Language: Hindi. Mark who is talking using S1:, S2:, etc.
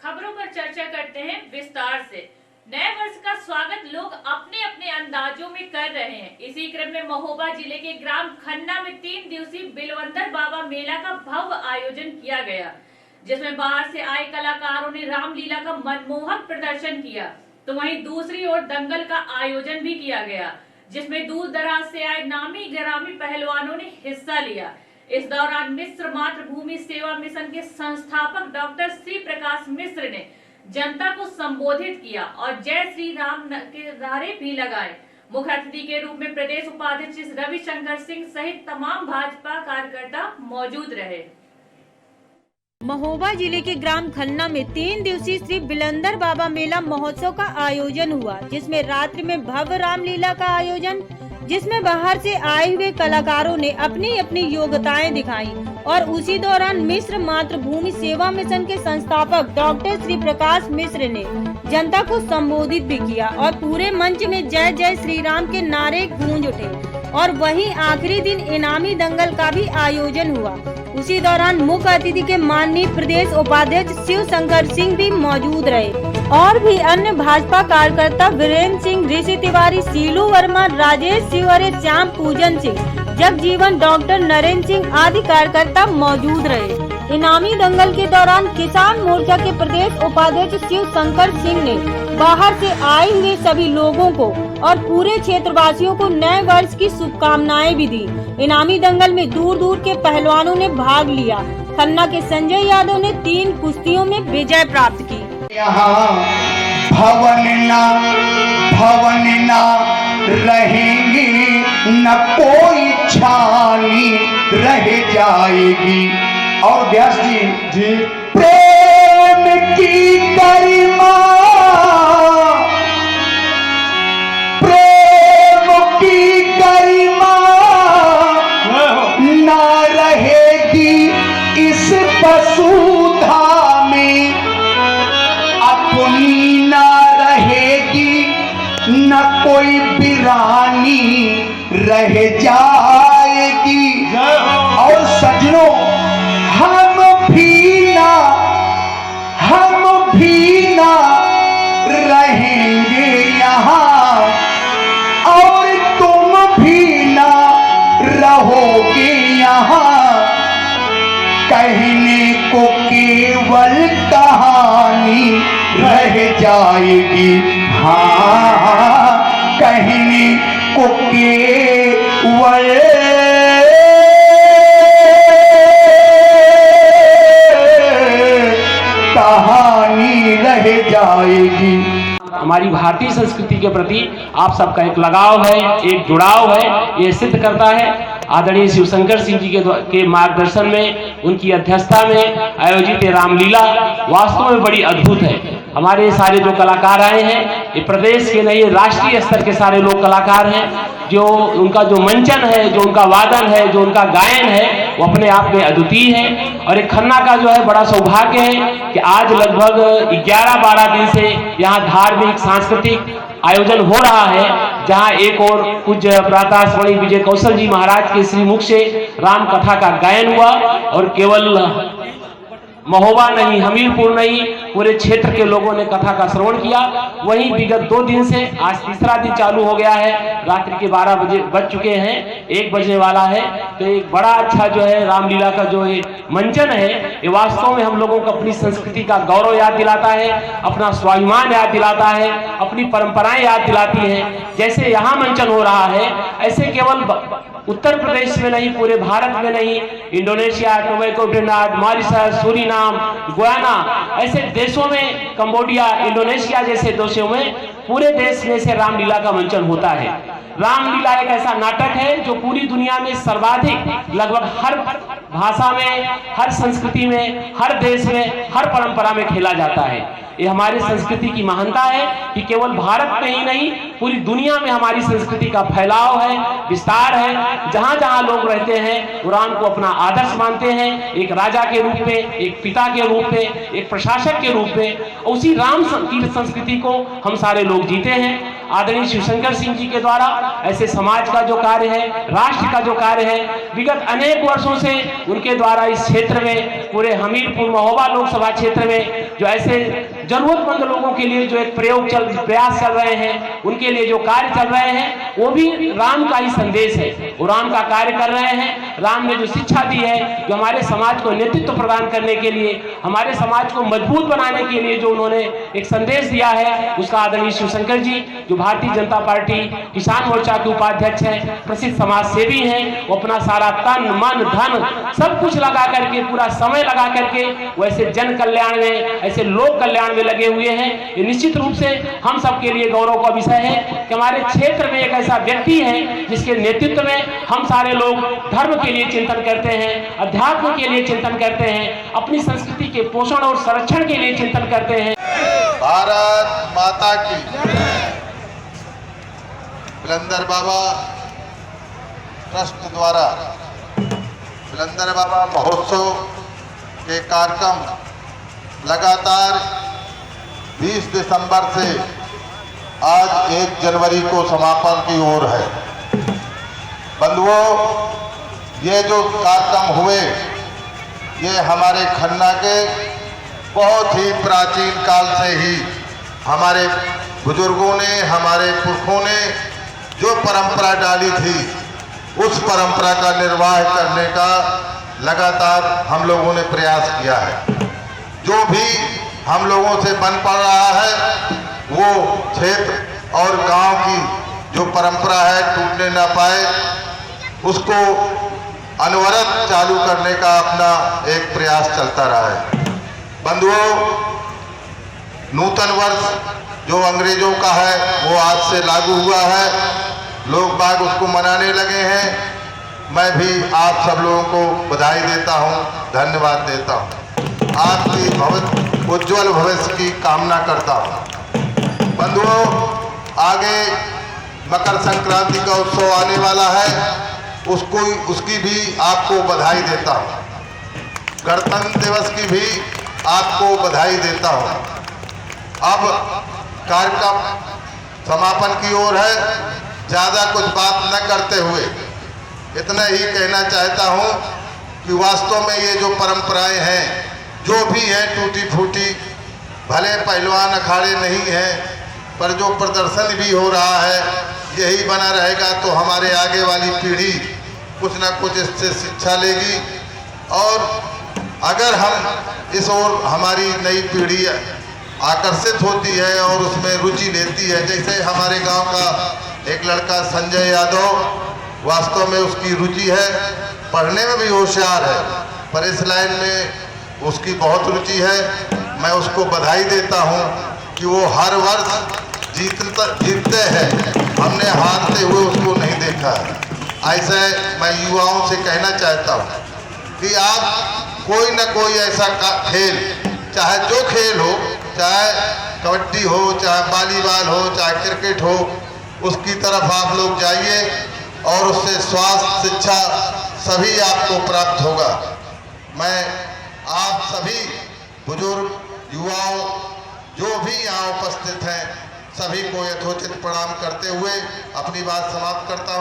S1: खबरों पर चर्चा करते हैं विस्तार से। नए वर्ष का स्वागत लोग अपने अपने अंदाजों में कर रहे हैं। इसी क्रम में महोबा जिले के ग्राम खन्ना में 3 दिवसीय बिलवंदर बाबा मेला का भव्य आयोजन किया गया, जिसमें बाहर से आए कलाकारों ने रामलीला का मनमोहक प्रदर्शन किया। तो वहीं दूसरी ओर दंगल का आयोजन भी किया गया, जिसमें दूर दराज से आए नामी ग्रामी पहलवानों ने हिस्सा लिया। इस दौरान मिस्र मातृभूमि सेवा मिशन के संस्थापक डॉक्टर श्री प्रकाश मिश्र ने जनता को संबोधित किया और जय श्री राम के नारे भी लगाए। मुख्य अतिथि के रूप में प्रदेश उपाध्यक्ष रविशंकर सिंह सहित तमाम भाजपा कार्यकर्ता मौजूद रहे।
S2: महोबा जिले के ग्राम खन्ना में 3 दिवसीय श्री बिलंदर बाबा मेला महोत्सव का आयोजन हुआ, जिसमें रात्रि में भव्य रामलीला का आयोजन, जिसमें बाहर से आए हुए कलाकारों ने अपनी अपनी योग्यताएं दिखाई और उसी दौरान मिस्र मातृभूमि सेवा मिशन के संस्थापक डॉक्टर श्री प्रकाश मिश्र ने जनता को संबोधित भी किया और पूरे मंच में जय जय श्री राम के नारे गूंज उठे। और वहीं आखिरी दिन इनामी दंगल का भी आयोजन हुआ। उसी दौरान मुख्य अतिथि के माननीय प्रदेश उपाध्यक्ष शिव शंकर सिंह भी मौजूद रहे और भी अन्य भाजपा कार्यकर्ता वीरेंद्र सिंह, ऋषि तिवारी, सीलू वर्मा, राजेश शिवरे, श्याम पूजन सिंह, जगजीवन, डॉक्टर नरेंद्र सिंह आदि कार्यकर्ता मौजूद रहे। इनामी दंगल के दौरान किसान मोर्चा के प्रदेश उपाध्यक्ष शिव शंकर सिंह ने बाहर से आए हुए सभी लोगों को और पूरे क्षेत्रवासियों को नए वर्ष की शुभकामनाएं भी दी। इनामी दंगल में दूर दूर के पहलवानों ने भाग लिया। खन्ना के संजय यादव ने 3 कुश्तियों में विजय प्राप्त की।
S3: यहाँ भवन ना रहेंगे, न कोई छानी रह जाएगी। और व्यास जी प्रेम की गरिमा, प्रेम की गरिमा ना रहेगी इस वसुधा में, अपनी ना रहेगी, न कोई वीरानी रह जाएगी। और सजनों हम भी ना रहेंगे यहाँ, और तुम भी ना रहोगे यहाँ। कहने को केवल कहानी रह जाएगी, हाँ कहने को केवल कहानी रह जाएगी।
S4: हमारी भारतीय संस्कृति के प्रति आप सबका एक लगाव है, एक जुड़ाव है, ये सिद्ध करता है। आदरणीय शिव शंकर सिंह जी के मार्गदर्शन में, उनकी अध्यक्षता में आयोजित रामलीला वास्तव में बड़ी अद्भुत है। हमारे सारे जो कलाकार आए हैं, ये प्रदेश के नहीं राष्ट्रीय स्तर के सारे लोग कलाकार हैं। जो उनका जो मंचन है, जो उनका वादन है, जो उनका गायन है, वो अपने आप में अद्वितीय है। और एक खन्ना का जो है बड़ा सौभाग्य है कि आज लगभग 11-12 दिन से यहाँ धार्मिक सांस्कृतिक आयोजन हो रहा है, जहाँ एक और पूज्य प्रातः स्मरणीय विजय कौशल जी महाराज के श्री मुख से राम कथा का गायन हुआ। और केवल महोबा नहीं, हमीरपुर नहीं, पूरे क्षेत्र के लोगों ने कथा का श्रवण किया। वहीं विगत 2 दिन से आज तीसरा दिन चालू हो गया है। रात्रि के 12 बजे बज चुके हैं, 1 बजने वाला है। तो एक बड़ा अच्छा जो है रामलीला का जो है मंचन है, ये वास्तव में हम लोगों को अपनी संस्कृति का गौरव याद दिलाता है, अपना स्वाभिमान याद दिलाता है, अपनी परंपराएं याद दिलाती है। जैसे यहाँ मंचन हो रहा है, ऐसे केवल उत्तर प्रदेश में नहीं, पूरे भारत में नहीं, Indonesia, tobacco, Trinidad, Mauritius, Suriname, Guyana ऐसे देशों में, कंबोडिया, इंडोनेशिया जैसे देशों में, पूरे देश में से रामलीला का मंचन होता है। रामलीला एक ऐसा नाटक है जो पूरी दुनिया में सर्वाधिक, लगभग हर भाषा में, हर संस्कृति में, हर देश में, हर परंपरा में खेला जाता है। ये हमारी संस्कृति की महानता है कि केवल भारत में ही नहीं, पूरी दुनिया में हमारी संस्कृति का फैलाव है, विस्तार है। जहाँ जहाँ लोग रहते हैं, वो राम को अपना आदर्श मानते हैं, एक राजा के रूप में, एक पिता के रूप में, एक प्रशासक के रूप में। उसी राम की संस्कृति को हम सारे लोग जीते हैं। आदरणीय शिवशंकर सिंह जी के द्वारा ऐसे समाज का जो कार्य है, राष्ट्र का जो कार्य है, विगत अनेक वर्षों से उनके द्वारा इस क्षेत्र में, पूरे हमीरपुर महोबा लोकसभा क्षेत्र में जो ऐसे जरूरतमंद लोगों के लिए जो एक प्रयास चल रहे हैं, उनके लिए जो कार्य चल रहे हैं, वो भी राम का ही संदेश है। वो राम का कार्य कर रहे हैं। राम ने जो शिक्षा दी है, जो हमारे समाज को नेतृत्व प्रदान करने के लिए, हमारे समाज को मजबूत बनाने के लिए जो उन्होंने एक संदेश दिया है, उसका आदरणीय शिवशंकर जी, जो भारतीय जनता पार्टी किसान मोर्चा के उपाध्यक्ष हैं, प्रसिद्ध समाज सेवी हैं, वो अपना सारा तन मन धन सब कुछ लगा करके, पूरा समय लगा करके वो ऐसे जन कल्याण में, ऐसे लोक कल्याण में लगे हुए हैं। ये निश्चित रूप से हम सबके लिए गौरव का विषय है कि हमारे क्षेत्र में एक ऐसा व्यक्ति है जिसके नेतृत्व में हम सारे लोग धर्म के लिए चिंतन करते हैं, अध्यात्म के लिए चिंतन करते हैं, अपनी संस्कृति के पोषण और संरक्षण के लिए चिंतन करते हैं।
S5: भारत माता की। बिलंदर बाबा ट्रस्ट द्वारा बिलंदर बाबा महोत्सव के कार्यक्रम लगातार 20 दिसंबर से आज 1 जनवरी को समापन की ओर है। बंधुओं, ये जो कार्यक्रम हुए, ये हमारे खन्ना के बहुत ही प्राचीन काल से ही हमारे बुजुर्गों ने, हमारे पुरखों ने जो परंपरा डाली थी, उस परंपरा का निर्वाह करने का लगातार हम लोगों ने प्रयास किया है। जो भी हम लोगों से बन पड़ रहा है, वो क्षेत्र और गांव की जो परंपरा है टूटने ना पाए, उसको अनवरत चालू करने का अपना एक प्रयास चलता रहा है। बंधुओं, नूतन वर्ष जो अंग्रेजों का है वो आज से लागू हुआ है। लोग बाग उसको मनाने लगे हैं। मैं भी आप सब लोगों को बधाई देता हूं, धन्यवाद देता हूं, आपकी उज्जवल भविष्य की कामना करता हूं। बंधुओं, आगे मकर संक्रांति का उत्सव आने वाला है, उसकी भी आपको बधाई देता हूं। गणतंत्र दिवस की भी आपको बधाई देता हूं। अब कार्यक्रम समापन की ओर है। ज़्यादा कुछ बात न करते हुए इतना ही कहना चाहता हूं कि वास्तव में ये जो परंपराएं हैं, जो भी हैं टूटी फूटी, भले पहलवान अखाड़े नहीं हैं, पर जो प्रदर्शन भी हो रहा है, यही बना रहेगा तो हमारे आगे वाली पीढ़ी कुछ ना कुछ इससे शिक्षा लेगी। और अगर हम इस ओर हमारी नई पीढ़ी आकर्षित होती है और उसमें रुचि लेती है, जैसे हमारे गांव का एक लड़का संजय यादव, वास्तव में उसकी रुचि है, पढ़ने में भी होशियार है, पर इस लाइन में उसकी बहुत रुचि है। मैं उसको बधाई देता हूं कि वो हर वर्ष जीतते हैं। हमने हारते हुए उसको नहीं देखा है। ऐसे मैं युवाओं से कहना चाहता हूं कि आप कोई न कोई ऐसा खेल, चाहे जो खेल हो, चाहे कबड्डी हो, चाहे वॉलीबॉल हो, चाहे क्रिकेट हो, उसकी तरफ आप लोग जाइए और उससे स्वास्थ्य, शिक्षा सभी आपको प्राप्त होगा। मैं आप सभी बुजुर्ग, युवाओं, जो भी यहाँ उपस्थित हैं, सभी को यथोचित प्रणाम करते हुए अपनी बात समाप्त करता हूँ।